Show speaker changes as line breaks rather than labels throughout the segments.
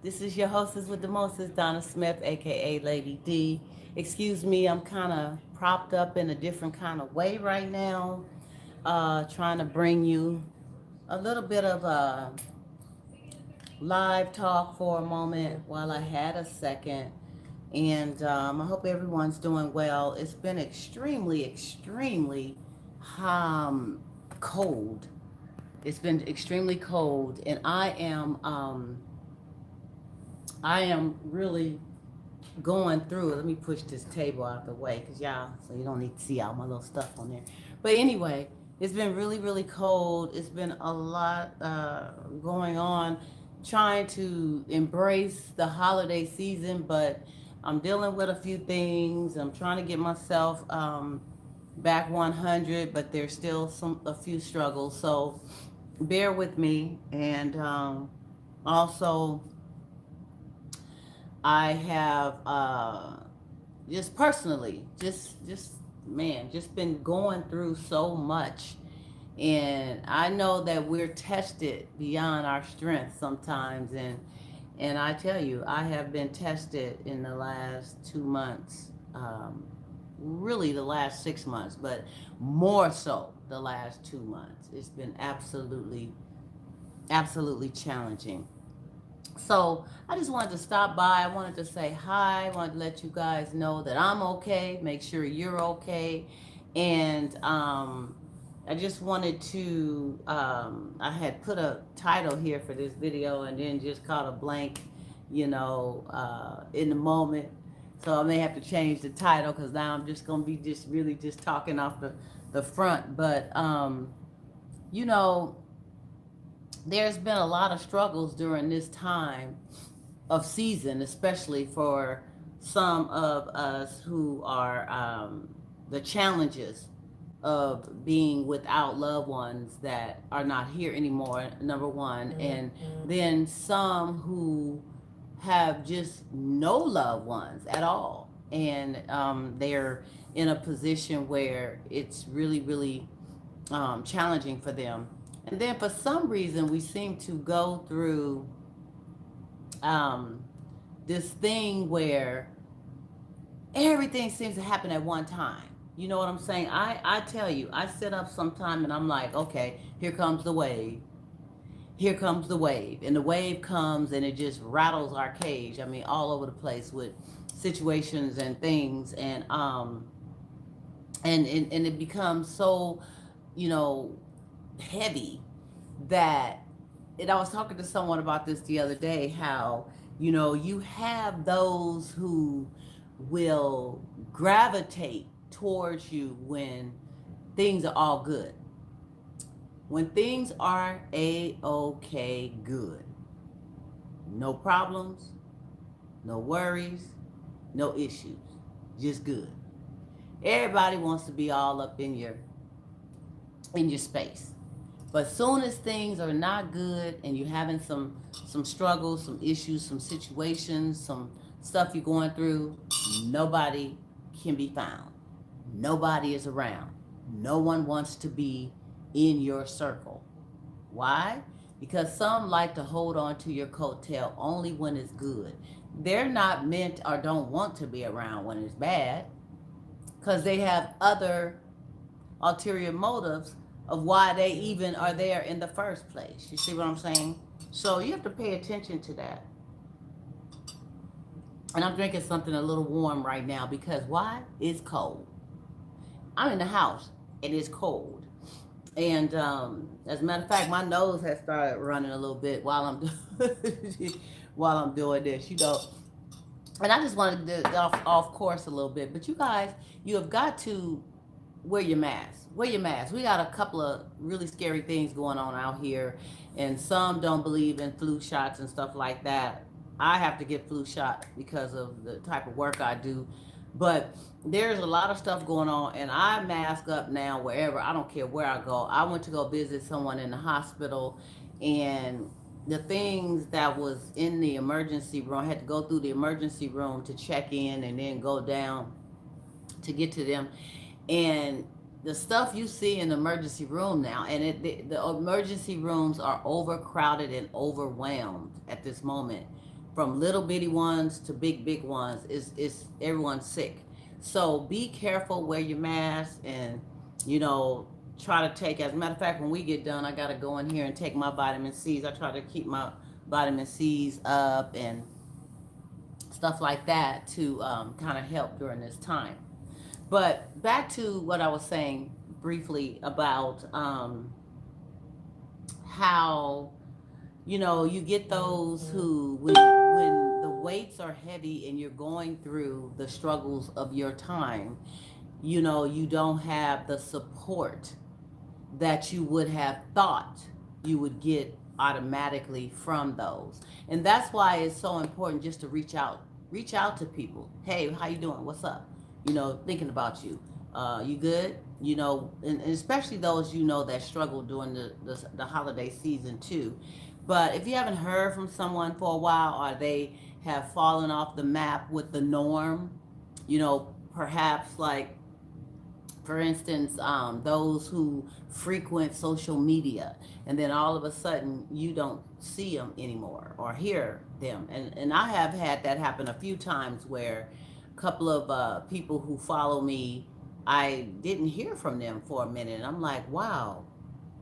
This is your hostess with the mostest, Donna Smith, aka Lady D. Excuse me, I'm kind of propped up in a different kind of way right now. Trying to bring you a little bit of live talk for a moment while I had a second. And I hope everyone's doing well. It's been extremely cold. It's been extremely cold, and I am really going through it. Let me push this table out of the way because y'all, so you don't need to see all my little stuff on there. But anyway, it's been really cold. It's been a lot going on, trying to embrace the holiday season, but I'm dealing with a few things. I'm trying to get myself back 100, but there's still a few struggles. So bear with me, and also I have just personally, just man, just been going through so much, and I know that we're tested beyond our strength sometimes, and I tell you, I have been tested in the last 2 months, really the last 6 months, but more so the last 2 months. It's been absolutely challenging. So I just wanted to stop by. I wanted to say hi. I wanted to let you guys know that I'm okay. Make sure you're okay. And I just wanted to, I had put a title here for this video and then just caught a blank, in the moment. So I may have to change the title because now I'm just going to be just really just talking off the front. But, you know, there's been a lot of struggles during this time of season, especially for some of us who are the challenges of being without loved ones that are not here anymore, number one, and then some who have just no loved ones at all, and they're in a position where it's really challenging for them. And then for some reason, we seem to go through um, this thing where everything seems to happen at one time. You know what I'm saying? I tell you, I sit up sometime and I'm like, okay, here comes the wave. Here comes the wave. And the wave comes and it just rattles our cage. I mean, all over the place with situations and things. And it becomes so, you know, heavy that I was talking to someone about this the other day, how, you have those who will gravitate towards you when things are all good. When things are a-okay good. No problems, no worries, no issues. Just good. Everybody wants to be all up in your space. But soon as things are not good and you're having some struggles, some issues, some situations, some stuff you're going through, nobody can be found. Nobody is around. No one wants to be in your circle. Why? Because some like to hold on to your coattail only when it's good. They're not meant or don't want to be around when it's bad because they have other ulterior motives of why they even are there in the first place. You see what I'm saying? So you have to pay attention to that. And I'm drinking something a little warm right now because why? It's cold. I'm in the house and it's cold. And as a matter of fact, my nose has started running a little bit while I'm while I'm doing this, And I just wanted to get off course a little bit. But you guys, you have got to wear your mask. Wear your mask. We got a couple of really scary things going on out here, and some don't believe in flu shots and stuff like that. I have to get flu shot because of the type of work I do. But there's a lot of stuff going on, and I mask up now wherever. I don't care where I go. I went to go visit someone in the hospital, and the things that was in the emergency room, I had to go through the emergency room to check in and then go down to get to them. And the stuff you see in the emergency room now, and the emergency rooms are overcrowded and overwhelmed at this moment. from little bitty ones to big ones. Is everyone's sick. So be careful, wear your mask, and you know, try to take. As a matter of fact, when we get done, I gotta go in here and take my vitamin C's. I try to keep my vitamin C's up and stuff like that to kind of help during this time. But back to what I was saying briefly about how you get those who when the weights are heavy and you're going through the struggles of your time, you don't have the support that you would have thought you would get automatically from those. And that's why it's so important just to reach out to people. Hey, how you doing? What's up? Thinking about you. You good? And especially those that struggle during the holiday season too. But if you haven't heard from someone for a while, or they have fallen off the map with the norm, perhaps like, for instance, those who frequent social media, and then all of a sudden you don't see them anymore or hear them. And I have had that happen a few times where a couple of people who follow me, I didn't hear from them for a minute. And I'm like, wow,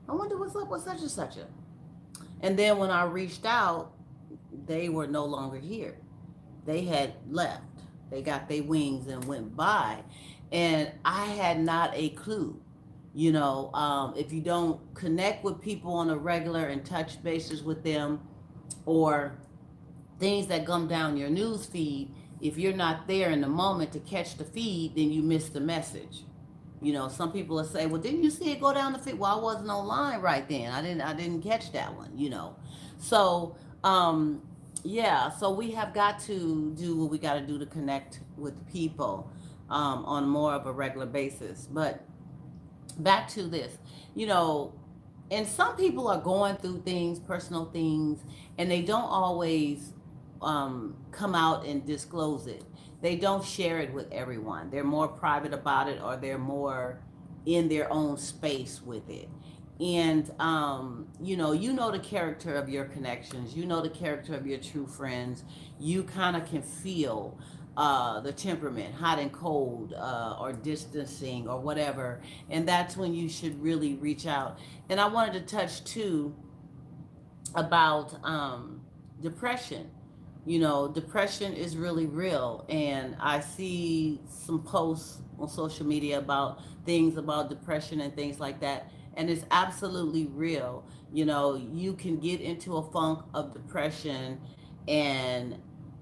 I wonder what's up with such and such a. And then when I reached out, they were no longer here. They had left. They got their wings and went by. And I had not a clue. If you don't connect with people on a regular and touch bases with them, or things that come down your news feed, if you're not there in the moment to catch the feed, then you miss the message. Some people will say, well, didn't you see it go down the feed? Well, I wasn't online right then. I didn't catch that one. So yeah, so we have got to do what we got to do to connect with people on more of a regular basis. But back to this, you know, and some people are going through things, personal things, and they don't always come out and disclose it. They don't share it with everyone. They're more private about it, or they're more in their own space with it. And you know the character of your connections. You know the character of your true friends. You kind of can feel the temperament, hot and cold, or distancing, or whatever. And that's when you should really reach out. And I wanted to touch too about depression. Depression is really real, and I see some posts on social media about things about depression and things like that, and it's absolutely real. You can get into a funk of depression and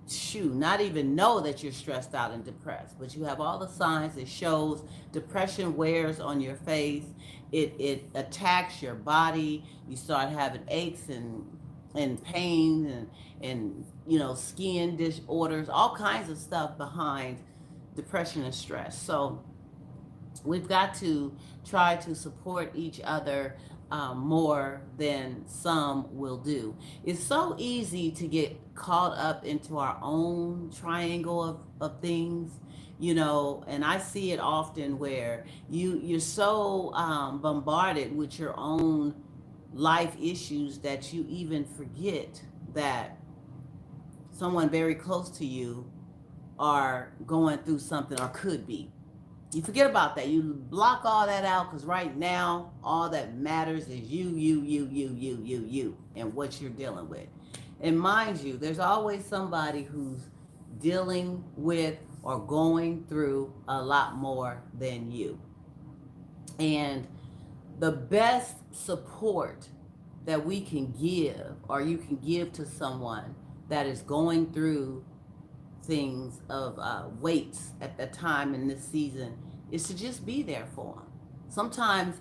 shoot, not even know that you're stressed out and depressed, but you have all the signs. It shows. Depression wears on your face. It attacks your body. You start having aches and pain, and skin disorders, all kinds of stuff behind depression and stress. So we've got to try to support each other more than some will do. It's so easy to get caught up into our own triangle of things, and I see it often where you're so bombarded with your own life issues that you even forget that someone very close to you are going through something, or could be. You forget about that. You block all that out, because right now all that matters is you, and what you're dealing with. And mind you, there's always somebody who's dealing with or going through a lot more than you. And the best support that we can give, or you can give to someone that is going through things of weights at the time in this season, is to just be there for them. Sometimes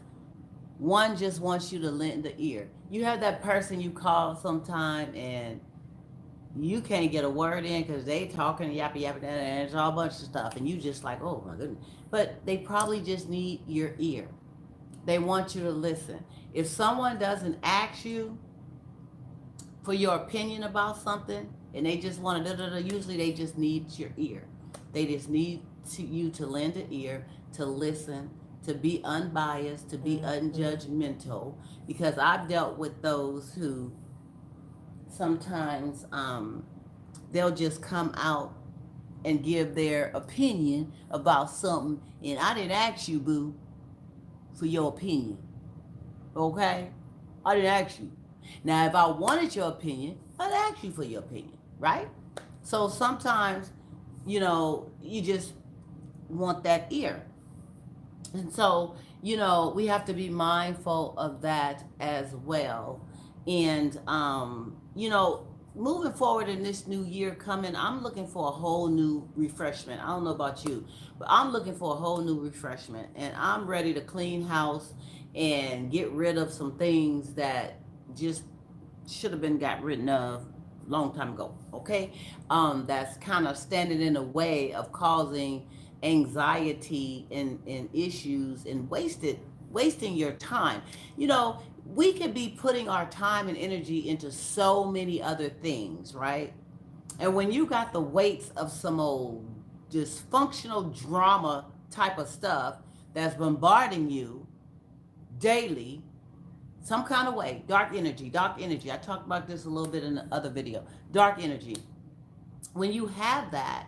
one just wants you to lend the ear. You have that person you call sometime, and you can't get a word in because they talking yappy yappy, and it's all a bunch of stuff, and you just like, oh my goodness. But they probably just need your ear. They want you to listen. If someone doesn't ask you for your opinion about something, and they just want to, usually they just need your ear. They just need you to lend an ear, to listen, to be unbiased, to be unjudgmental. Because I've dealt with those who sometimes they'll just come out and give their opinion about something, and I didn't ask you, boo, for your opinion. Okay? I didn't ask you. Now, if I wanted your opinion, I'd ask you for your opinion, right? So sometimes, you just want that ear. And so, we have to be mindful of that as well. And, moving forward in this new year coming, I'm looking for a whole new refreshment. I don't know about you, but I'm looking for a whole new refreshment. And I'm ready to clean house and get rid of some things that just should have been got rid of long time ago. Okay, that's kind of standing in the way of causing anxiety and issues and wasting your time. We could be putting our time and energy into so many other things, right? And when you got the weights of some old dysfunctional drama type of stuff that's bombarding you daily, some kind of way, dark energy. I talked about this a little bit in the other video. Dark energy. When you have that,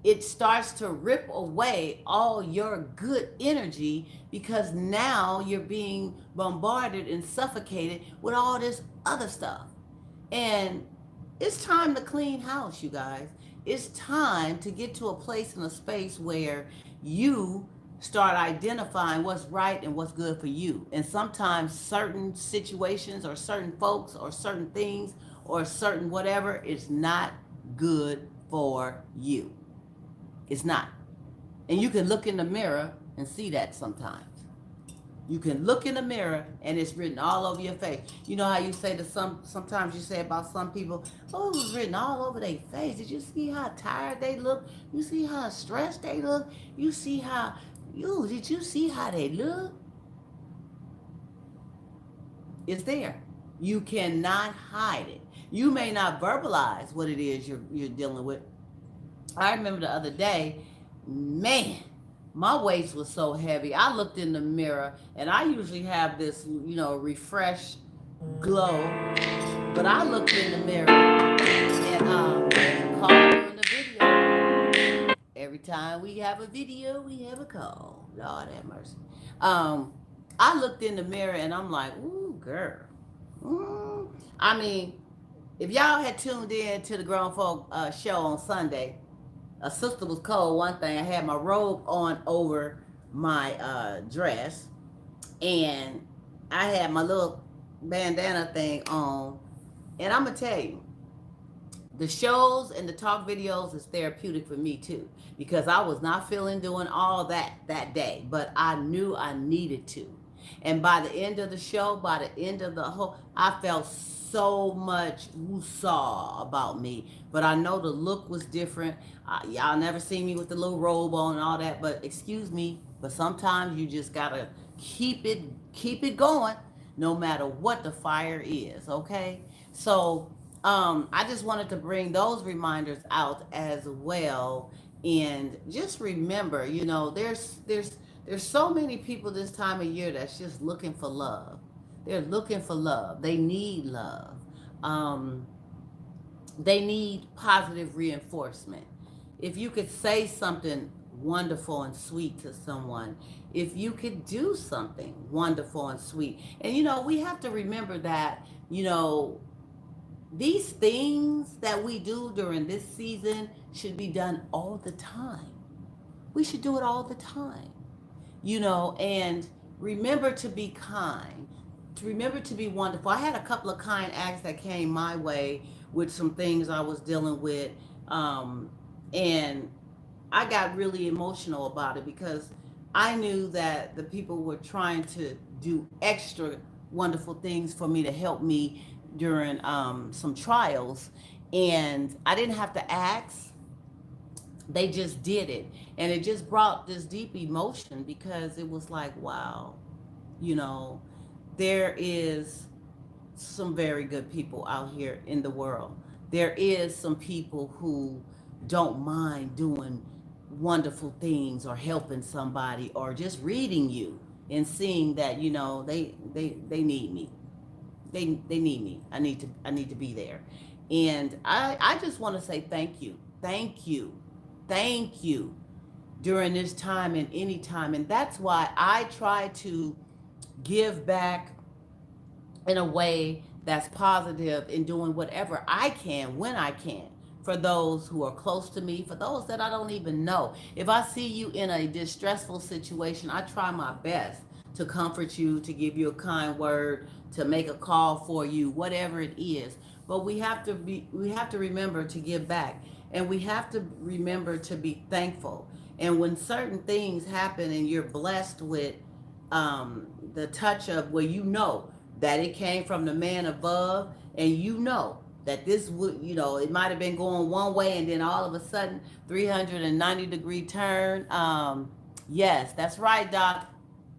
it starts to rip away all your good energy because now you're being bombarded and suffocated with all this other stuff. And it's time to clean house, you guys. It's time to get to a place and a space where you start identifying what's right and what's good for you. And sometimes certain situations or certain folks or certain things or certain whatever is not good for you. It's not. And you can look in the mirror and see that sometimes. You can look in the mirror and it's written all over your face. You know how you say to sometimes you say about some people, oh, it was written all over their face. Did you see how tired they look? You see how stressed they look? You see how, did you see how they look? It's there. You cannot hide it. You may not verbalize what it is you're dealing with. I remember the other day, man, my waist was so heavy. I looked in the mirror, and I usually have this, refreshed glow. But I looked in the mirror, and call during the video. Every time we have a video, we have a call. Lord have mercy. I looked in the mirror, and I'm like, ooh, girl. I mean, if y'all had tuned in to the Grown Folk show on Sunday, a sister was cold. One thing, I had my robe on over my dress, and I had my little bandana thing on. And I'm gonna tell you, the shows and the talk videos is therapeutic for me too, because I was not feeling doing all that day, but I knew I needed to. And by the end of the show, by the end of the whole, I felt so much woosah about me. But I know the look was different. Y'all never seen me with the little robe on and all that, but excuse me, but sometimes you just gotta keep it going, no matter what the fire is. Okay, so I just wanted to bring those reminders out as well, and just remember, there's so many people this time of year that's just looking for love. They're looking for love. They need love. Um, they need positive reinforcement. If you could say something wonderful and sweet to someone, if you could do something wonderful and sweet, and we have to remember that, these things that we do during this season should be done all the time. We should do it all the time, and remember to be kind, to remember to be wonderful. I had a couple of kind acts that came my way with some things I was dealing with, and I got really emotional about it because I knew that the people were trying to do extra wonderful things for me to help me during some trials, and I didn't have to ask. They just did it, and it just brought this deep emotion because it was like, wow, you know there is some very good people out here in the world. There is some people who don't mind doing wonderful things or helping somebody or just reading you and seeing that they need me. They need me. I need to be there. And I just want to say thank you. Thank you. Thank you during this time and any time. And that's why I try to give back in a way that's positive in doing whatever I can when I can for those who are close to me, for those that I don't even know. If I see you in a distressful situation, I try my best to comfort you, to give you a kind word, to make a call for you, whatever it is. But we have to remember to give back, and we have to remember to be thankful. And when certain things happen and you're blessed with the touch of where you know that it came from the man above, and you know that this would, it might have been going one way and then all of a sudden 390-degree turn. Yes, that's right, Doc.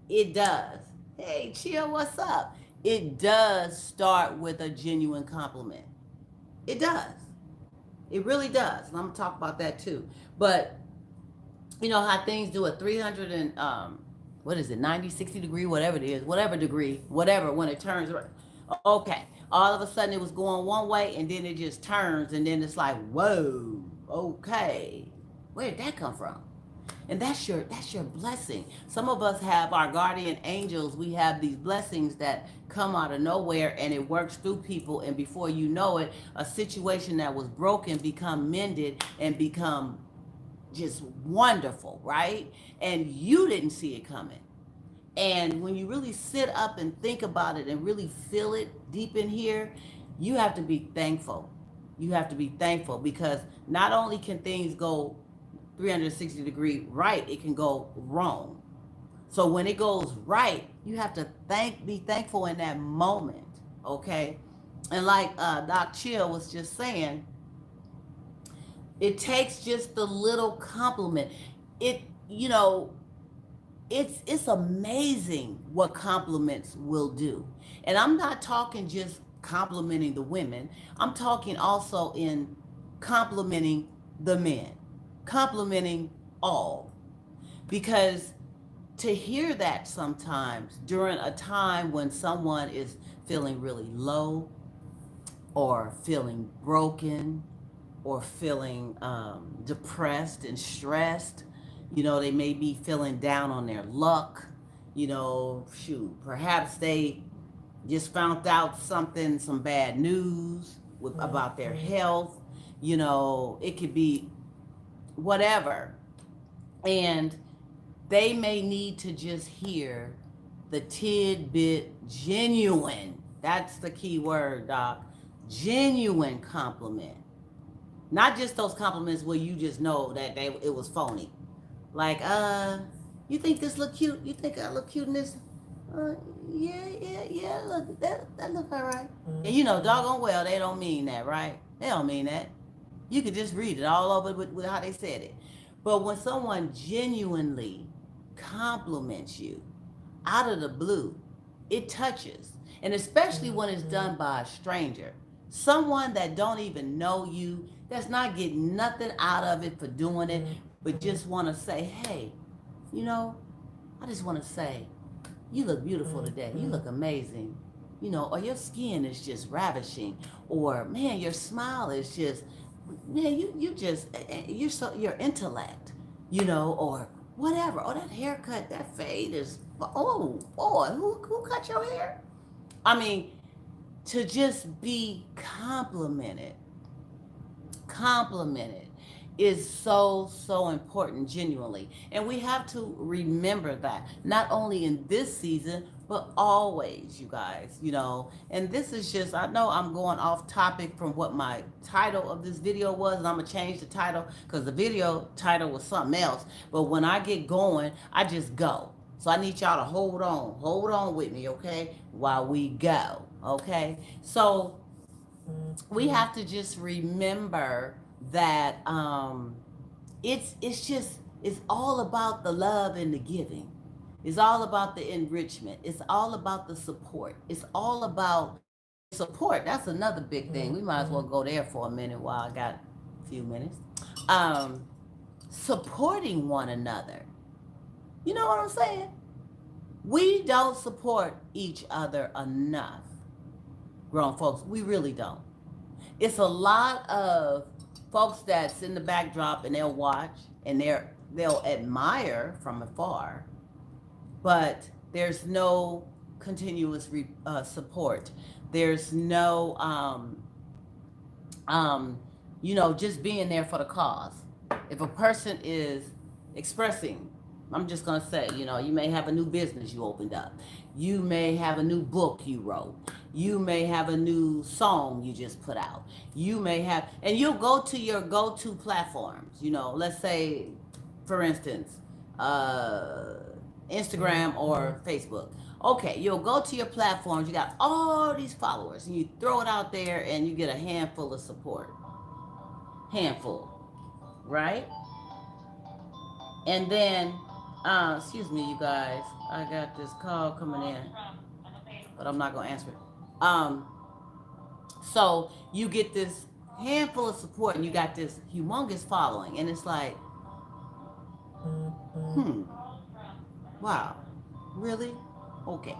It does. Hey, chill, what's up? It does start with a genuine compliment. It does. It really does. And I'm gonna talk about that too. But you know how things do a 300 and what is it, 90, 60 degree, whatever it is, whatever degree, whatever, when it turns right. Okay, all of a sudden it was going one way and then it just turns, and then it's like, whoa, okay, where did that come from? And that's your blessing. Some of us have our guardian angels. We have these blessings that come out of nowhere, and it works through people, and before you know it, a situation that was broken become mended and become just wonderful, right? And you didn't see it coming. And when you really sit up and think about it and really feel it deep in here, you have to be thankful. You have to be thankful because not only can things go 360-degree right, it can go wrong. So when it goes right, you have to be thankful in that moment, okay? And like Doc Chill was just saying, it takes just a little compliment. It, you know, it's amazing what compliments will do. And I'm not talking just complimenting the women. I'm talking also in complimenting the men, complimenting all. Because to hear that sometimes during a time when someone is feeling really low or feeling broken or feeling depressed and stressed. They may be feeling down on their luck. Shoot, perhaps they just found out some bad news about their health. It could be whatever. And they may need to just hear the tidbit genuine. That's the key word, Doc. Genuine compliment. Not just those compliments where you just know that it was phony. Like, you think this look cute? You think I look cute in this? Yeah. Look, that look all right. And doggone well, they don't mean that, right? They don't mean that. You could just read it all over with how they said it. But when someone genuinely compliments you out of the blue, it touches. And especially when it's done by a stranger, someone that don't even know you, that's not getting nothing out of it for doing it, but just want to say, hey, I just want to say, you look beautiful today. You look amazing. Or your skin is just ravishing. Or, man, your smile is just, man, your intellect, or whatever. Oh, that haircut, that fade is, oh, boy, who cut your hair? I mean, to just be complimented is so important, genuinely. And we have to remember that, not only in this season, but always, you guys, and this is just, I know I'm going off topic from what my title of this video was, and I'm gonna change the title because the video title was something else. But when I get going, I just go. So I need y'all to hold on with me, okay, while we go, okay? So we have to just remember that it's all about the love and the giving. It's all about the enrichment. It's all about the support. It's all about support. That's another big thing. We might as well go there for a minute while I got a few minutes. Supporting one another. You know what I'm saying? We don't support each other enough, grown folks. We really don't. It's a lot of folks that's in the backdrop and they'll watch and they'll admire from afar, but there's no continuous support. There's no um, just being there for the cause. If a person is expressing, I'm just going to say, you may have a new business you opened up. You may have a new book you wrote. You may have a new song you just put out. You may have, and you'll go to your go to platforms. Let's say, for instance, uh, Instagram or Facebook. Okay, you'll go to your platforms, you got all these followers, and you throw it out there and you get a handful of support. Handful, right? And then, excuse me, you guys, I got this call coming in, but I'm not gonna answer it. Um, so you get this handful of support, and you got this humongous following, and it's like, hmm, wow, really? Okay,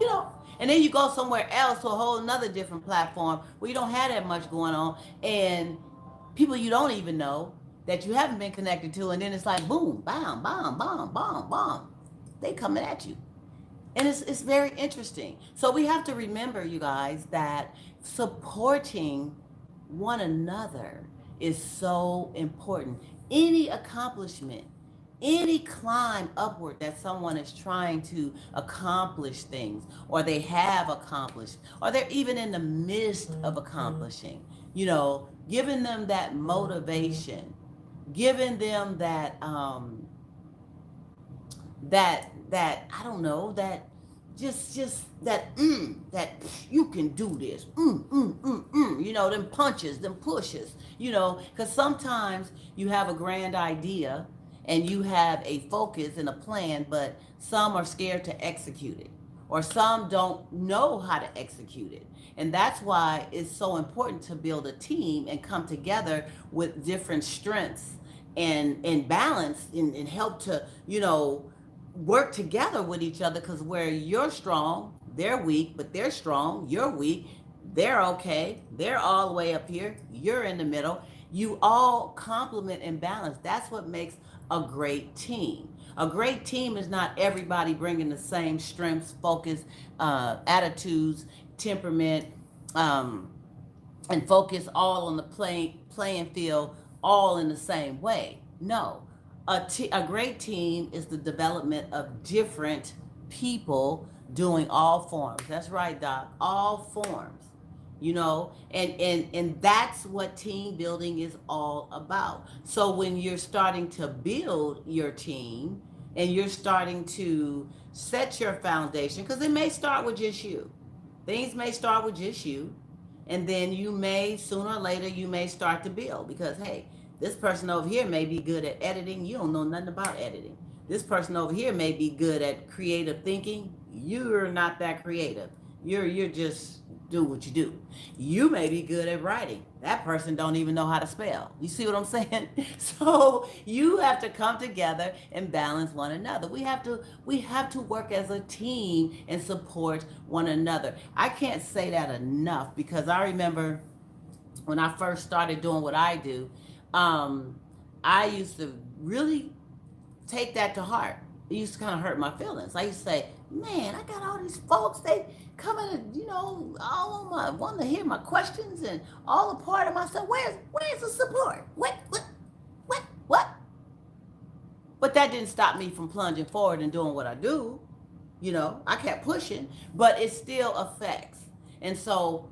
you know. And then you go somewhere else to a whole another different platform where you don't have that much going on, and people you don't even know that you haven't been connected to, and then it's like boom, bam, bam, bam, bam, bam, they coming at you, and it's very interesting. So we have to remember, you guys, that supporting one another is so important. Any accomplishment, any climb upward that someone is trying to accomplish things, or they have accomplished, or they're even in the midst of accomplishing, giving them that motivation, giving them that I don't know, that just that you can do this, them punches, them pushes, because sometimes you have a grand idea and you have a focus and a plan, but some are scared to execute it, or some don't know how to execute it. And that's why it's so important to build a team and come together with different strengths and balance and help to, work together with each other, because where you're strong, they're weak, but they're strong, you're weak, they're okay, they're all the way up here, you're in the middle. You all complement and balance. That's what makes a great team. A great team is not everybody bringing the same strengths, focus, attitudes, temperament, um, and focus all on the playing field, all in the same way. No, a great team is the development of different people doing all forms. That's right, Doc. All forms. And that's what team building is all about. So when you're starting to build your team and you're starting to set your foundation, because it may start with just you. Things may start with just you, and then you may, sooner or later, you may start to build, because hey, this person over here may be good at editing, you don't know nothing about editing. This person over here may be good at creative thinking, you're not that creative. You're just do what you do. You may be good at writing, that person don't even know how to spell. You see what I'm saying? So you have to come together and balance one another. We have to work as a team and support one another. I can't say that enough, because I remember when I first started doing what I do, um, I used to really take that to heart. It used to kind of hurt my feelings. I used to say, man, I got all these folks, they coming and, all on my, wanting to hear my questions and all a part of myself. Where's the support? What? But that didn't stop me from plunging forward and doing what I do. I kept pushing, but it still affects. And so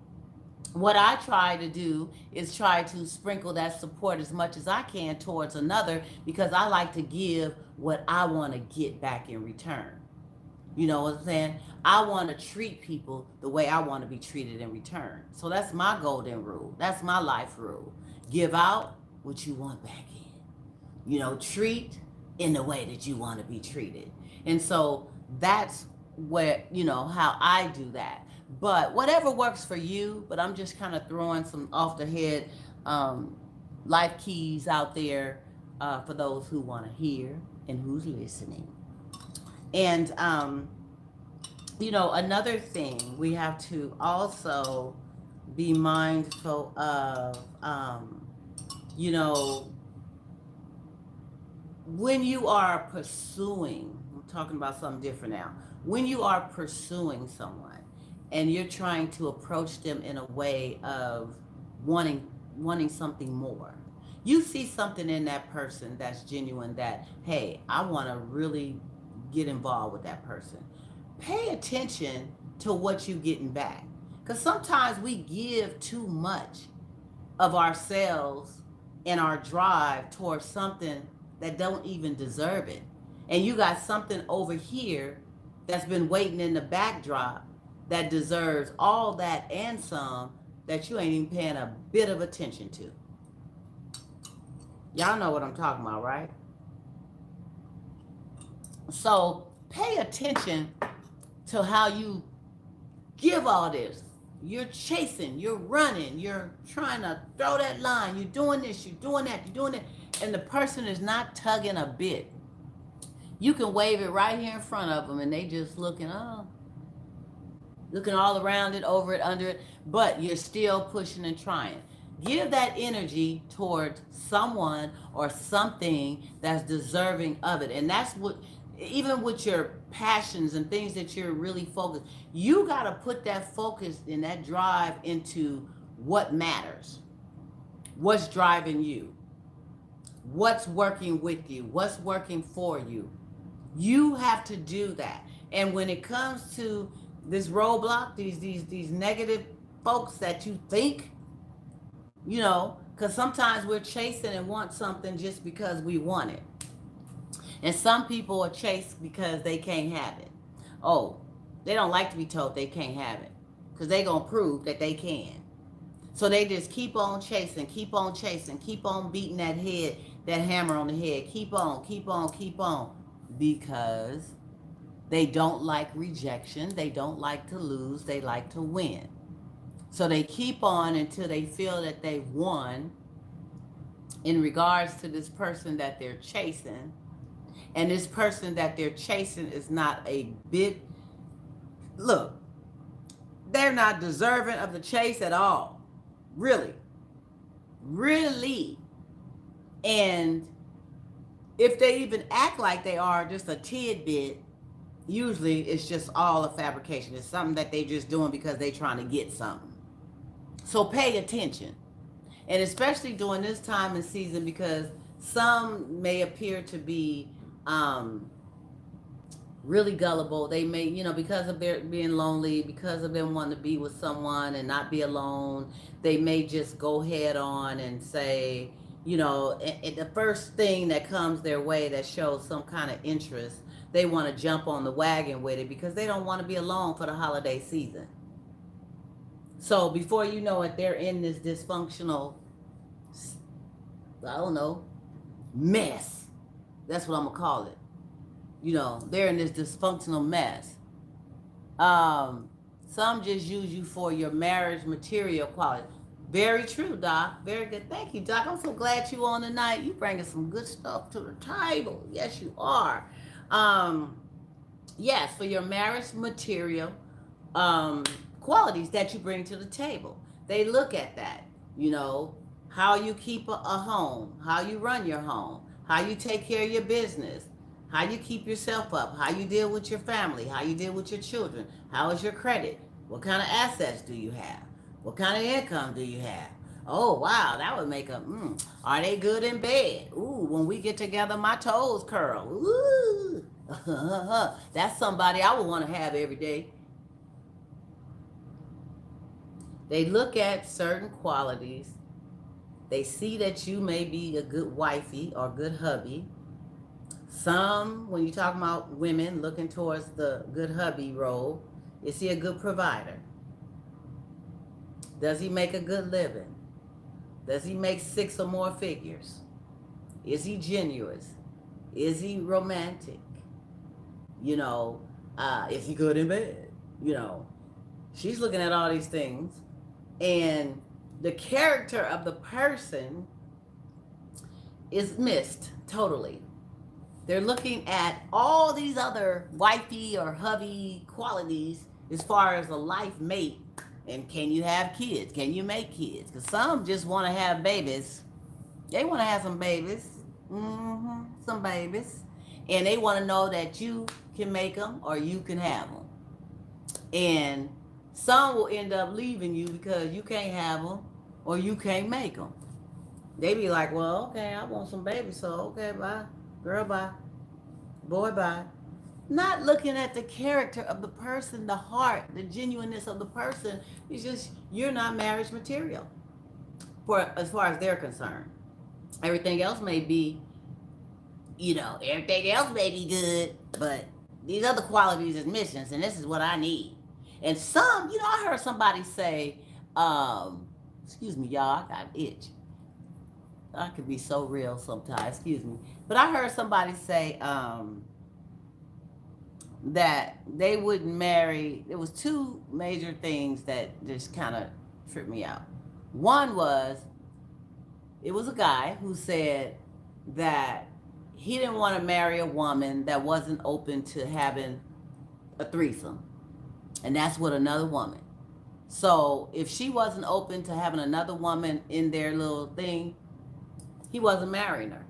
what I try to do is try to sprinkle that support as much as I can towards another, because I like to give what I want to get back in return. You know what I'm saying? I want to treat people the way I want to be treated in return. So that's my golden rule. That's my life rule. Give out what you want back in. Treat in the way that you want to be treated. And so that's where, how I do that. But whatever works for you, but I'm just kind of throwing some off the head um, life keys out there for those who want to hear and who's listening. And, another thing we have to also be mindful of, you know, when you are pursuing, I'm talking about something different now. When you are pursuing someone and you're trying to approach them in a way of wanting wanting something more. You see something in that person that's genuine that, hey, I want to really get involved with that person. Pay attention to what you getting back. Cuz sometimes we give too much of ourselves and our drive towards something that don't even deserve it. And you got something over here that's been waiting in the backdrop that deserves all that and some that you ain't even paying a bit of attention to. Y'all know what I'm talking about, right? So pay attention to how you give all this. You're chasing, you're running, you're trying to throw that line, you're doing this, you're doing that, you're doing it, and the person is not tugging a bit. You can wave it right here in front of them and they just looking, oh, looking all around it, over it, under it, but you're still pushing and trying. Give that energy towards someone or something that's deserving of it. And that's what, even with your passions and things that you're really focused, you got to put that focus and that drive into what matters, what's driving you, what's working with you, what's working for you. You have to do that. And when it comes to this roadblock, these negative folks that you think, you know, because sometimes we're chasing and want something just because we want it. And some people are chased because they can't have it. Oh, they don't like to be told they can't have it because they going to prove that they can. So they just keep on chasing, keep on chasing, keep on beating that head, that hammer on the head. Keep on, keep on, keep on. Because they don't like rejection. They don't like to lose. They like to win. So they keep on until they feel that they've won in regards to this person that they're chasing. And this person that they're chasing is not a bit, look, they're not deserving of the chase at all. Really. Really. And if they even act like they are just a tidbit, usually it's just all a fabrication. It's something that they're just doing because they're trying to get something. So pay attention. And especially during this time and season, because some may appear to be really gullible. They may, you know, because of their being lonely, because of them wanting to be with someone and not be alone, they may just go head on and say, you know, the first thing that comes their way that shows some kind of interest, they want to jump on the wagon with it because they don't want to be alone for the holiday season. So before you know it, they're in this dysfunctional, I don't know, mess. That's what I'm going to call it. You know, they're in this dysfunctional mess. Some just use you for your marriage material quality. Very true, Doc. Very good. Thank you, Doc. I'm so glad you on tonight. You bringing some good stuff to the table. Yes, you are. Um, yes, for your marriage material qualities that you bring to the table. They look at that. You know, how you keep a home, how you run your home, how you take care of your business, how you keep yourself up, how you deal with your family, how you deal with your children, how is your credit, what kind of assets do you have, what kind of income do you have. Oh wow, that would make a. Are they good in bed? Ooh, when we get together, my toes curl. Ooh, that's somebody I would want to have every day. They look at certain qualities. They see that you may be a good wifey or good hubby. Some, when you talk about women looking towards the good hubby role, is he a good provider? Does he make a good living? Does he make 6 or more figures? Is he genuine? Is he romantic? You know, is he good in bed? You know, she's looking at all these things, and the character of the person is missed totally. They're looking at all these other wifey or hubby qualities as far as a life mate, And can you have kids? Can you make kids? Because some just want to have babies. They want to have some babies. Some babies. And they want to know that you can make them or you can have them. And some will end up leaving you because you can't have them or you can't make them. They be like, well, okay, I want some babies, so okay, bye. Girl, bye. Boy, bye. Not looking at the character of the person, the heart, the genuineness of the person. It's just you're not marriage material for as far as they're concerned. Everything else may be, everything else may be good, but these other qualities is missing, and this is what I need. And some, I heard somebody say, excuse me, y'all, I got an itch. I could be so real sometimes, excuse me. But I heard somebody say, that they wouldn't marry. There was two major things that just kind of tripped me out. One was it was a guy who said that he didn't want to marry a woman that wasn't open to having a threesome, and that's with another woman. So if she wasn't open to having another woman in their little thing, he wasn't marrying her.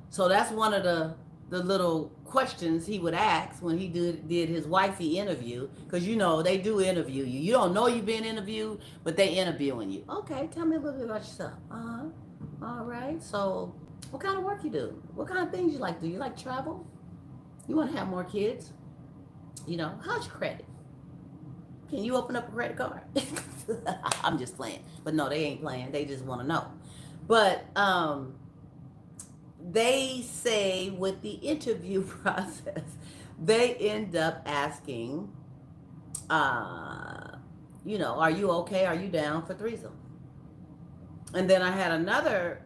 So that's one of the little questions he would ask when he did his wifey interview, because they do interview you. You don't know you're being interviewed, but they interviewing you. Okay, tell me a little bit about yourself. All right. So what kind of work you do? What kind of things you like to do? You like travel? You want to have more kids? How's your credit? Can you open up a credit card? I'm just playing. But no, they ain't playing. They just want to know. But they say with the interview process, they end up asking, are you okay? Are you down for threesome? And then I had another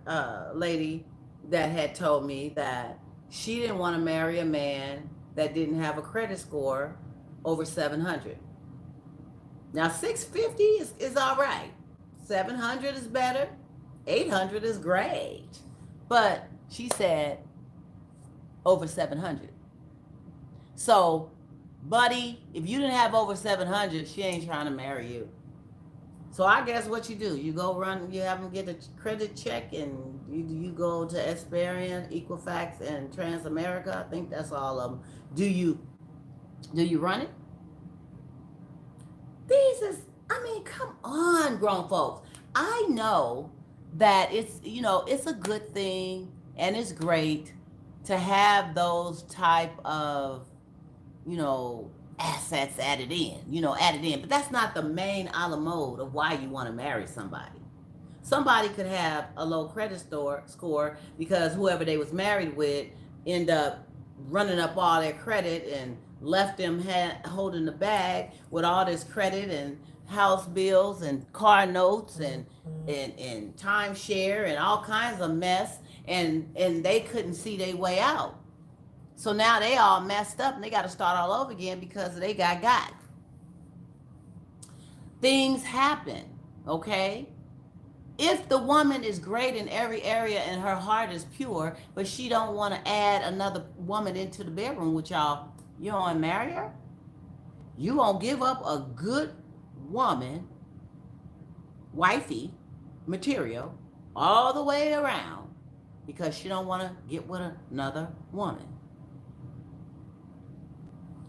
lady that had told me that she didn't want to marry a man that didn't have a credit score over 700. Now 650 is all right. 700 is better. 800 is great. But she said over 700. So, buddy, if you didn't have over 700, she ain't trying to marry you. So I guess what you do, you go run, you have them get a credit check, and you go to Experian, Equifax, and Transamerica. I think that's all of them. Do you run it? Come on, grown folks. I know that it's a good thing and it's great to have those type of, assets added in, but that's not the main a la mode of why you want to marry somebody. Somebody could have a low credit score because whoever they was married with end up running up all their credit and left them holding the bag with all this credit and house bills and car notes and timeshare and all kinds of mess, and they couldn't see their way out. So now they all messed up and they got to start all over again because they got. Things happen, okay? If the woman is great in every area and her heart is pure, but she don't want to add another woman into the bedroom with y'all, you don't want to marry her? You won't give up a good woman, wifey, material, all the way around because she don't want to get with another woman.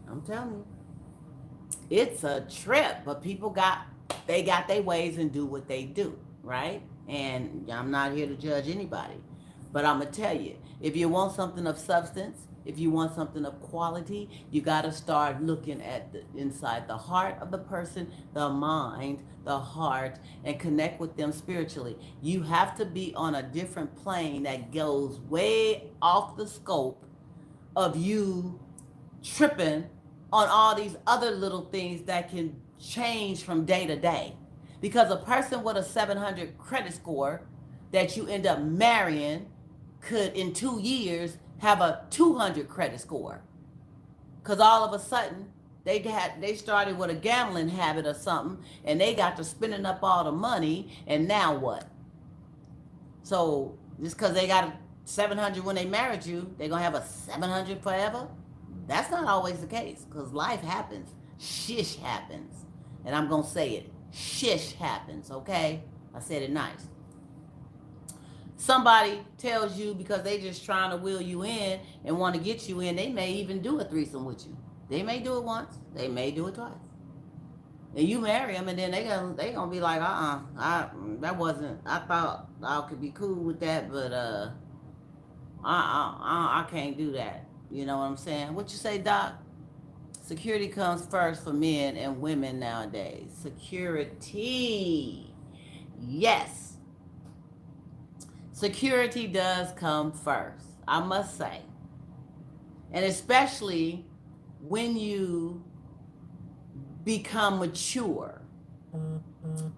I'm telling you. It's a trip, but people got their ways and do what they do, right? And I'm not here to judge anybody, but I'm going to tell you, if you want something of substance, if you want something of quality, you got to start looking at the inside the heart of the person, the mind, the heart, and connect with them spiritually. You have to be on a different plane that goes way off the scope of you tripping on all these other little things that can change from day to day. Because a person with a 700 credit score that you end up marrying could in 2 years have a 200 credit score, because all of a sudden they started with a gambling habit or something, and they got to spending up all the money, and now what? So just because they got a 700 when they married you, they're gonna have a 700 forever? That's not always the case, because life happens, shish happens, and I'm gonna say it, shish happens, okay? I said it nice. Somebody tells you because they just trying to wheel you in and want to get you in, they may even do a threesome with you. They may do it once, they may do it twice. And you marry them, and then they gonna be like, that wasn't. I thought I could be cool with that, but I can't do that. You know what I'm saying? What you say, Doc? Security comes first for men and women nowadays. Security, yes, security does come first. I must say, and especially when you become mature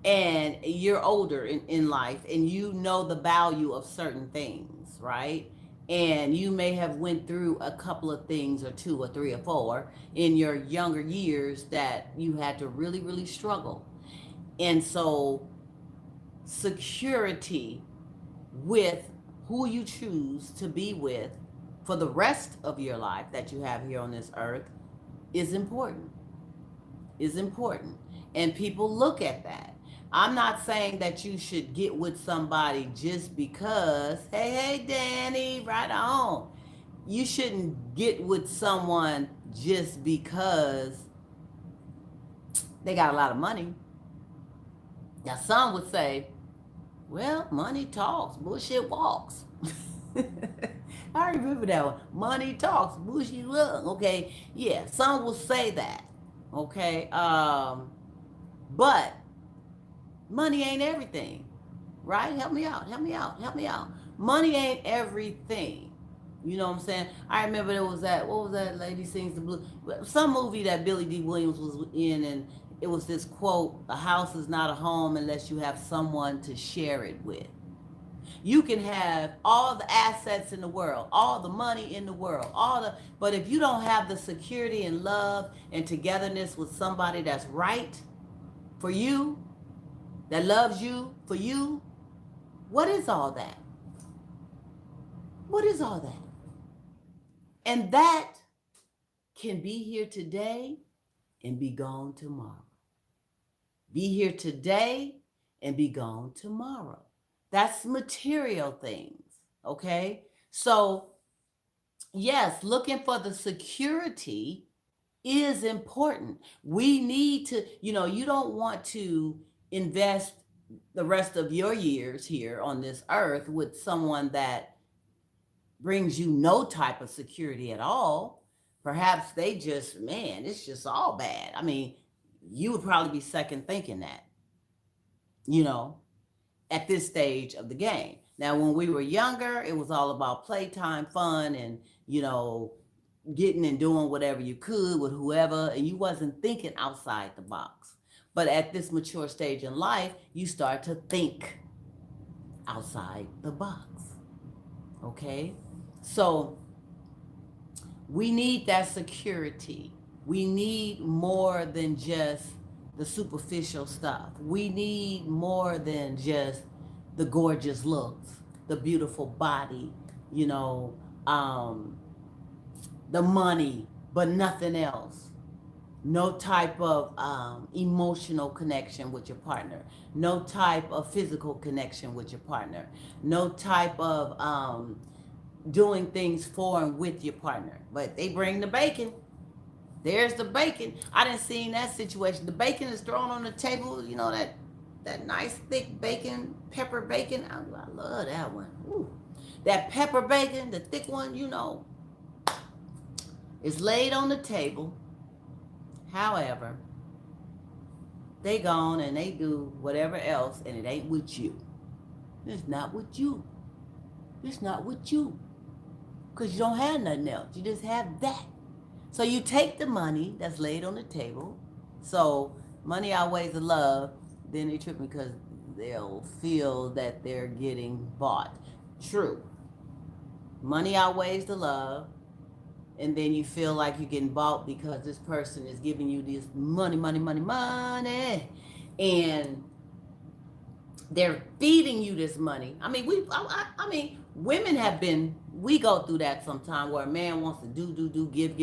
and you're older in life and you know the value of certain things, right? And you may have went through a couple of things or two or three or four in your younger years that you had to really, really struggle. And so security with who you choose to be with for the rest of your life that you have here on this earth is important. Is important. And people look at that. I'm not saying that you should get with somebody just because, hey, Danny, right on. You shouldn't get with someone just because they got a lot of money. Now, some would say, well, money talks, bullshit walks. I remember that one. Money talks, bullshit walks. Okay, yeah, some will say that. Okay, but money ain't everything, right? Help me out, help me out, help me out. Money ain't everything. You know what I'm saying? I remember there was that, what was that lady sings the blues? Some movie that Billy D. Williams was in, and it was this quote, a house is not a home unless you have someone to share it with. You can have all the assets in the world, all the money in the world, but if you don't have the security and love and togetherness with somebody that's right for you, that loves you for you, what is all that? What is all that? And that can be here today and be gone tomorrow. Be here today and be gone tomorrow. That's material things, okay? So, yes, looking for the security is important. We need to, you don't want to invest the rest of your years here on this earth with someone that brings you no type of security at all. Perhaps they just, man, it's just all bad. I mean, you would probably be second thinking that, you know, at this stage of the game. Now, when we were younger, it was all about playtime, fun, and, getting and doing whatever you could with whoever, and you wasn't thinking outside the box. But at this mature stage in life, you start to think outside the box. Okay? So we need that security. We need more than just the superficial stuff. We need more than just the gorgeous looks, the beautiful body, the money, but nothing else. No type of emotional connection with your partner. No type of physical connection with your partner. No type of doing things for and with your partner. But they bring the bacon. There's the bacon. I didn't see that situation. The bacon is thrown on the table, that nice thick bacon, pepper bacon. I love that one. Ooh. That pepper bacon, the thick one, is laid on the table. However, they gone and they do whatever else, and it ain't with you. It's not with you. It's not with you. Because you don't have nothing else. You just have that. So you take the money that's laid on the table. So money outweighs the love. Then they trip because they'll feel that they're getting bought. True. Money outweighs the love. And then you feel like you're getting bought because this person is giving you this money. And they're feeding you this money. I mean, women have been we go through that sometime where a man wants to do, give.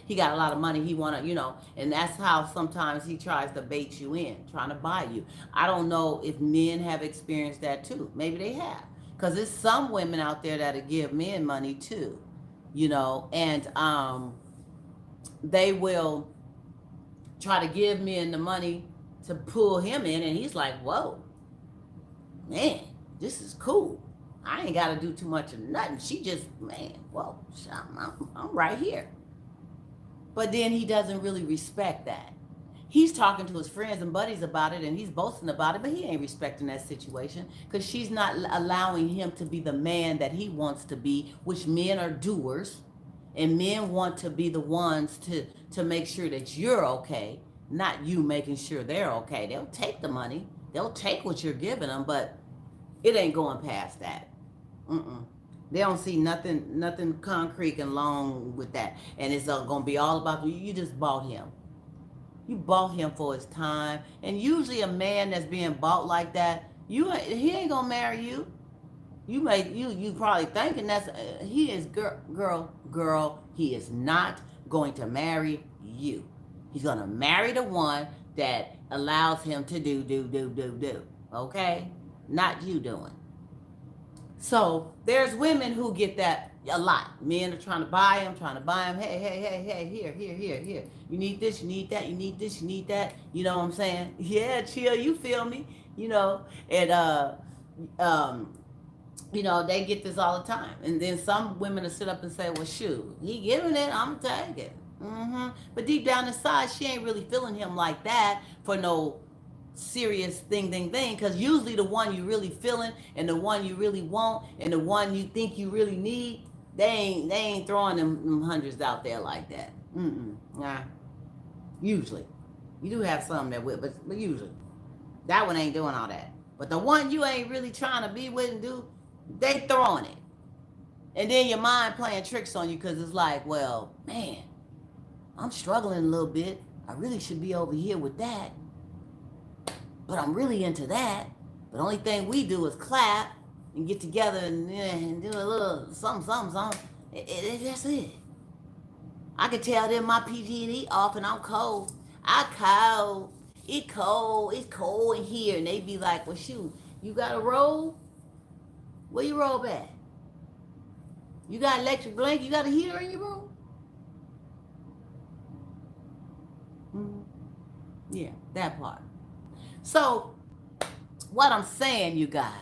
He got a lot of money. He want to, and that's how sometimes he tries to bait you in, trying to buy you. I don't know if men have experienced that too. Maybe they have. Because there's some women out there that'll give men money too, and they will try to give men the money to pull him in, and he's like, whoa, man, this is cool. I ain't got to do too much of nothing. She just, man, whoa, I'm right here. But then he doesn't really respect that. He's talking to his friends and buddies about it, and he's boasting about it, but he ain't respecting that situation because she's not allowing him to be the man that he wants to be, which men are doers, and men want to be the ones to make sure that you're okay, not you making sure they're okay. They'll take the money, they'll take what you're giving them, but it ain't going past that. Mm-mm. They don't see nothing concrete and long with that, and it's gonna be all about you. You just bought him. You bought him for his time, and usually a man that's being bought like that, he ain't gonna marry you. You probably thinking that's he is girl. He is not going to marry you. He's gonna marry the one that allows him to do. Okay, not you doing. So there's women who get that a lot. Men are trying to buy him. Hey, here. You need this, you need that, you need this, you need that. You know what I'm saying? Yeah, chill, you feel me? And they get this all the time. And then some women will sit up and say, well, shoot, he giving it, I'm taking it. But deep down inside, she ain't really feeling him like that for no serious thing, because usually the one you really feeling and the one you really want and the one you think you really need, they ain't throwing them hundreds out there like that. Nah. Usually. You do have some that will, but usually. That one ain't doing all that. But the one you ain't really trying to be with and do, they throwing it. And then your mind playing tricks on you because it's like, well, man, I'm struggling a little bit. I really should be over here with that. But I'm really into that. But the only thing we do is clap and get together and do a little something. That's it. I can tell them my PG&E off and I'm cold. I cold. It's cold in here. And they be like, well, shoot, you got a robe? Where you robe at? You got electric blanket? You got a heater in your room? Yeah, that part. So, what I'm saying, you guys,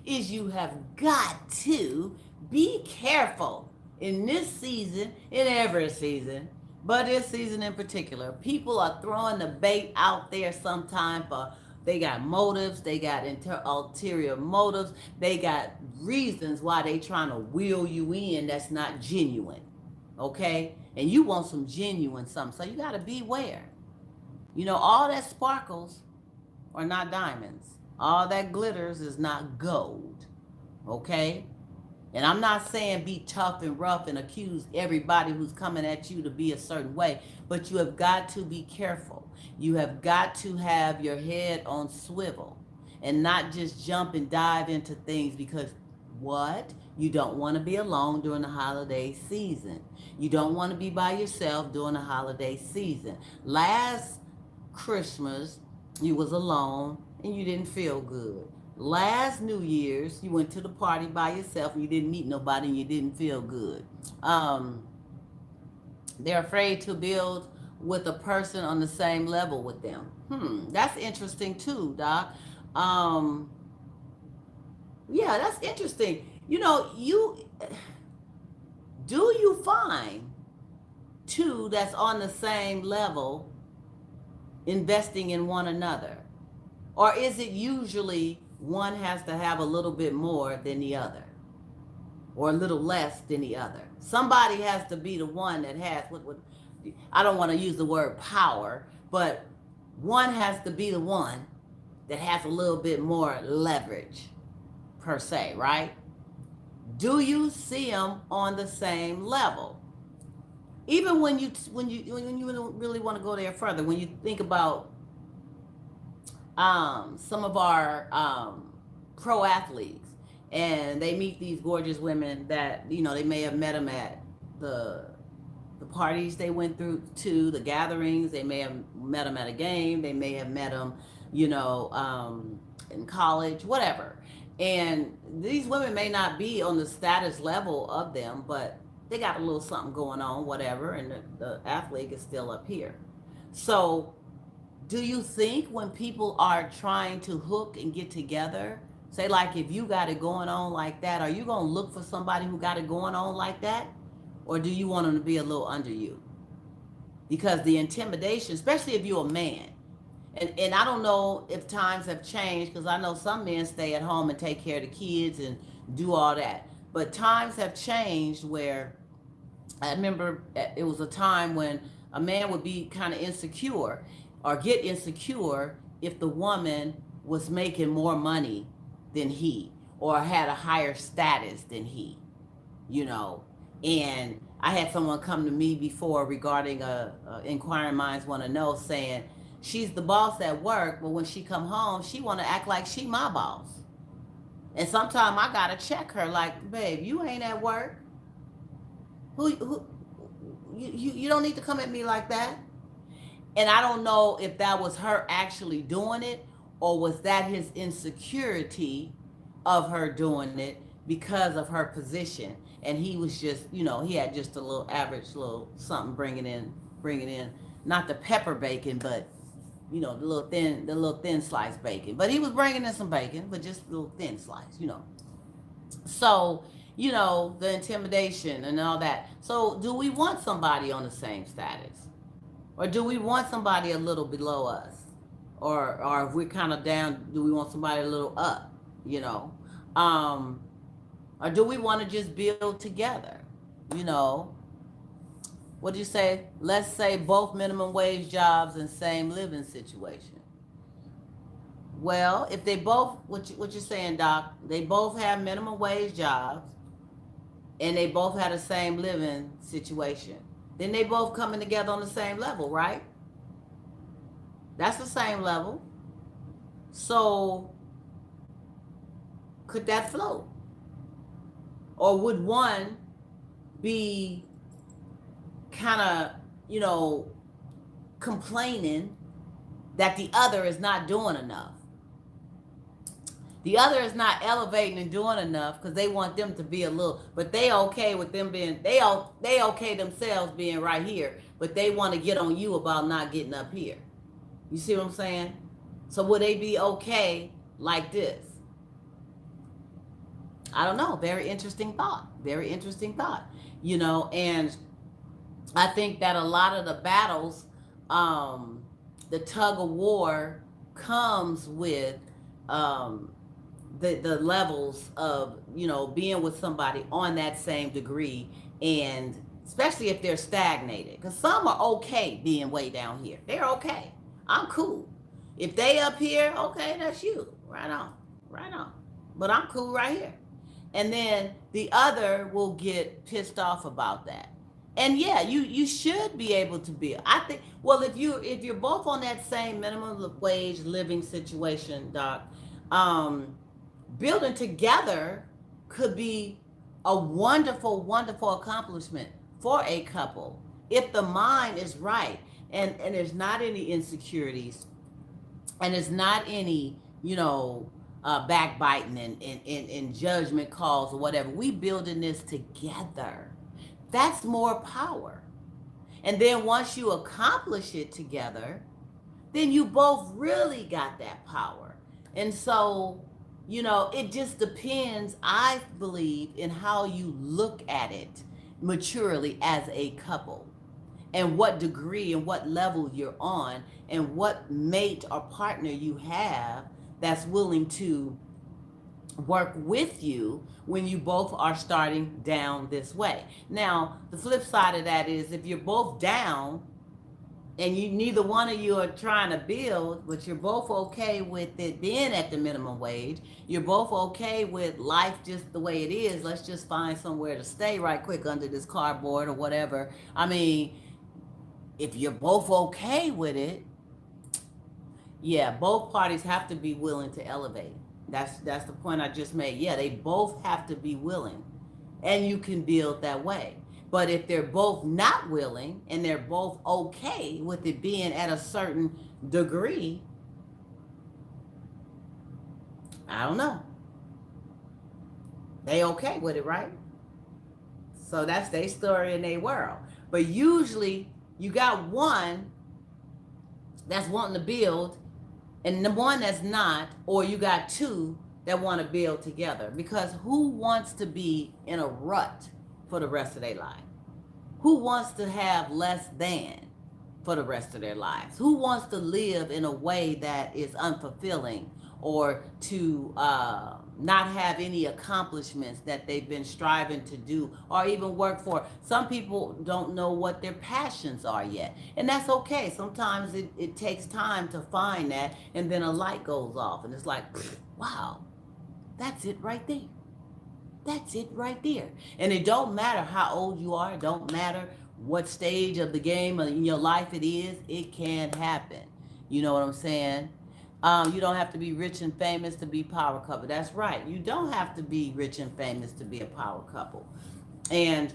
is you have got to be careful in this season, in every season, but this season in particular. People are throwing the bait out there sometime for, they got motives, they got ulterior motives, they got reasons why they trying to wheel you in that's not genuine, okay? And you want some genuine something, so you got to beware. All that sparkles are not diamonds. All that glitters is not gold. Okay? And I'm not saying be tough and rough and accuse everybody who's coming at you to be a certain way, but you have got to be careful. You have got to have your head on swivel and not just jump and dive into things because what? You don't want to be alone during the holiday season. You don't want to be by yourself during the holiday season. Last Christmas, you was alone and you didn't feel good. Last New Year's, you went to the party by yourself and you didn't meet nobody and you didn't feel good. They're afraid to build with a person on the same level with them. That's interesting too, Doc. Yeah, that's interesting. Do you find two that's on the same level investing in one another? Or is it usually one has to have a little bit more than the other? Or a little less than the other? Somebody has to be the one that has, I don't want to use the word power, but one has to be the one that has a little bit more leverage, per se, right? Do you see them on the same level? Even when you really want to go there further, when you think about some of our pro athletes, and they meet these gorgeous women that, you know, they may have met them at the the parties they went through, to the gatherings. They may have met them at a game. They may have met them, you know, in college, whatever. And these women may not be on the status level of them, but they got a little something going on, whatever. And the athlete is still up here. So, do you think when people are trying to hook and get together, say like if you got it going on like that, are you gonna look for somebody who got it going on like that, or do you want them to be a little under you? Because the intimidation, especially if you're a man, and I don't know if times have changed, because I know some men stay at home and take care of the kids and do all that, but times have changed where I remember it was a time when a man would be kind of insecure or get insecure if the woman was making more money than he or had a higher status than he, you know. And I had someone come to me before regarding a inquiring minds want to know, saying she's the boss at work, but when she come home, she want to act like she my boss. And sometimes I gotta check her, like, babe, you ain't at work. Who you don't need to come at me like that. And I don't know if that was her actually doing it, or was that his insecurity of her doing it because of her position. And he was just, you know, he had just a little average little something bringing in, not the pepper bacon, but you know, the little thin sliced bacon. But he was bringing in some bacon, but just a little thin slice, you know. So, you know, the intimidation and all that. So, do we want somebody on the same status? Or do we want somebody a little below us? Or if we're kind of down, do we want somebody a little up, you know? Um, or do we want to just build together? You know, what do you say? Let's say both minimum wage jobs and same living situation. Well, if they both, what you're saying, Doc, they both have minimum wage jobs and they both had the same living situation, then they both coming together on the same level, right? That's the same level. So could that float? Or would one be kind of, you know, complaining that the other is not doing enough? The other is not elevating and doing enough because they want them to be a little, but they okay with them being, they okay themselves being right here, but they want to get on you about not getting up here. You see what I'm saying? So would they be okay like this? I don't know. Very interesting thought. Very interesting thought. You know, and I think that a lot of the battles, the tug of war comes with the levels of, you know, being with somebody on that same degree, and especially if they're stagnated, because some are okay being way down here. They're okay. I'm cool. If they up here, okay, that's you. Right on. Right on. But I'm cool right here. And then the other will get pissed off about that. And yeah, you should be able to be. I think, well, if you're both on that same minimum wage living situation, Doc, um, building together could be a wonderful, wonderful accomplishment for a couple if the mind is right, and there's not any insecurities, and there's not any, you know, backbiting and judgment calls or whatever. We building this together. That's more power. And then once you accomplish it together, then you both really got that power. And so, you know, it just depends, I believe, in how you look at it maturely as a couple, and what degree and what level you're on, and what mate or partner you have that's willing to work with you when you both are starting down this way. Now, the flip side of that is if you're both down and you neither one of you are trying to build, but you're both okay with it being at the minimum wage, you're both okay with life just the way it is, let's just find somewhere to stay right quick under this cardboard or whatever. I mean, if you're both okay with it, yeah, both parties have to be willing to elevate. That's the point I just made. Yeah, they both have to be willing, and you can build that way. But if they're both not willing and they're both okay with it being at a certain degree, I don't know. They okay with it, right? So that's their story in their world. But usually you got one that's wanting to build and the one that's not, or you got two that want to build together. Because who wants to be in a rut for the rest of their life? Who wants to have less than for the rest of their lives? Who wants to live in a way that is unfulfilling, or to not have any accomplishments that they've been striving to do or even work for? Some people don't know what their passions are yet, and that's okay. Sometimes it takes time to find that, and then a light goes off and it's like, wow, that's it right there. That's it right there. And it don't matter how old you are. It don't matter what stage of the game in your life it is. It can happen. You know what I'm saying? You don't have to be rich and famous to be power couple. That's right. You don't have to be rich and famous to be a power couple. And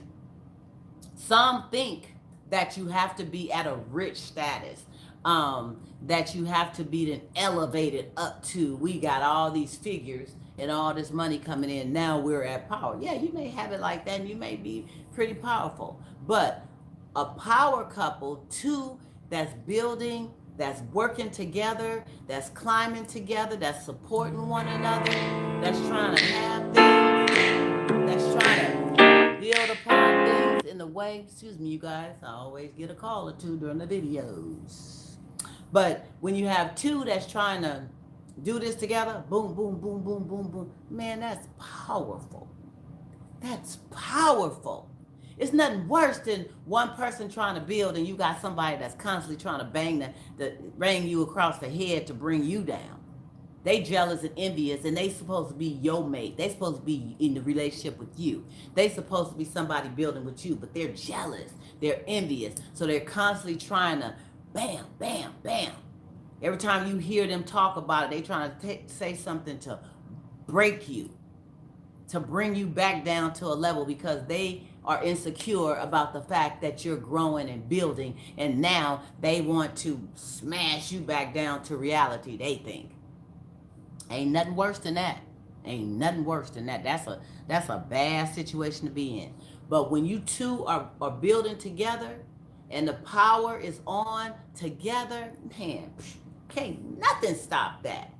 some think that you have to be at a rich status, that you have to be then elevated up to, we got all these figures and all this money coming in, now we're at power. Yeah, you may have it like that and you may be pretty powerful. But a power couple, two that's building, that's working together, that's climbing together, that's supporting one another, that's trying to have things, that's trying to build upon things in the way. Excuse me, you guys, I always get a call or two during the videos. But when you have two that's trying to do this together, boom, boom, boom, boom, boom, boom, man, that's powerful. That's powerful. It's nothing worse than one person trying to build and you got somebody that's constantly trying to bang you across the head to bring you down. They jealous and envious, and they supposed to be your mate. They supposed to be in the relationship with you. They supposed to be somebody building with you, but they're jealous. They're envious. So they're constantly trying to bam, bam, bam. Every time you hear them talk about it, they trying to say something to break you, to bring you back down to a level, because they are insecure about the fact that you're growing and building, and now they want to smash you back down to reality, they think. Ain't nothing worse than that. Ain't nothing worse than that. That's a bad situation to be in. But when you two are building together and the power is on together, man, can't nothing stop that.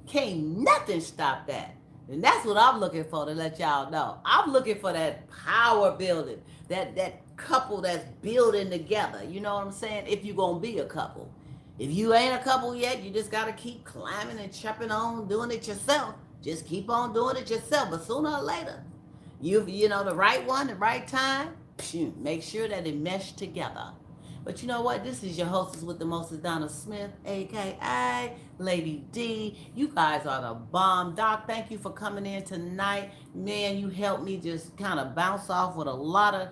Can't nothing stop that. And that's what I'm looking for, to let y'all know. I'm looking for that power building, that couple that's building together. You know what I'm saying? If you're going to be a couple. If you ain't a couple yet, you just got to keep climbing and chopping on, doing it yourself. Just keep on doing it yourself. But sooner or later, you know, the right one, the right time, make sure that it meshed together. But you know what? This is your hostess with the mostest, Donna Smith, a.k.a. Lady D. You guys are the bomb. Doc, thank you for coming in tonight. Man, you helped me just kind of bounce off with a lot of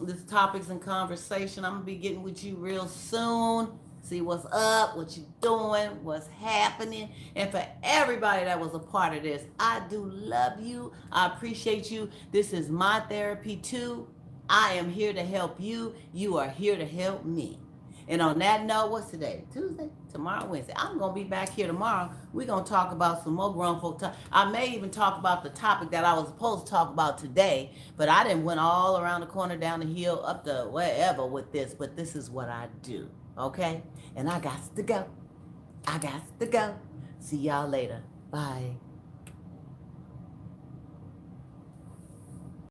these topics and conversation. I'm going to be getting with you real soon. See what's up, what you doing, what's happening. And for everybody that was a part of this, I do love you. I appreciate you. This is my therapy too. I am here to help you. You are here to help me. And on that note, what's today? Tuesday? Tomorrow, Wednesday. I'm going to be back here tomorrow. We're going to talk about some more grown folk talk. I may even talk about the topic that I was supposed to talk about today, but I didn't went all around the corner, down the hill, up the wherever with this. But this is what I do, okay? And I got to go. I got to go. See y'all later. Bye.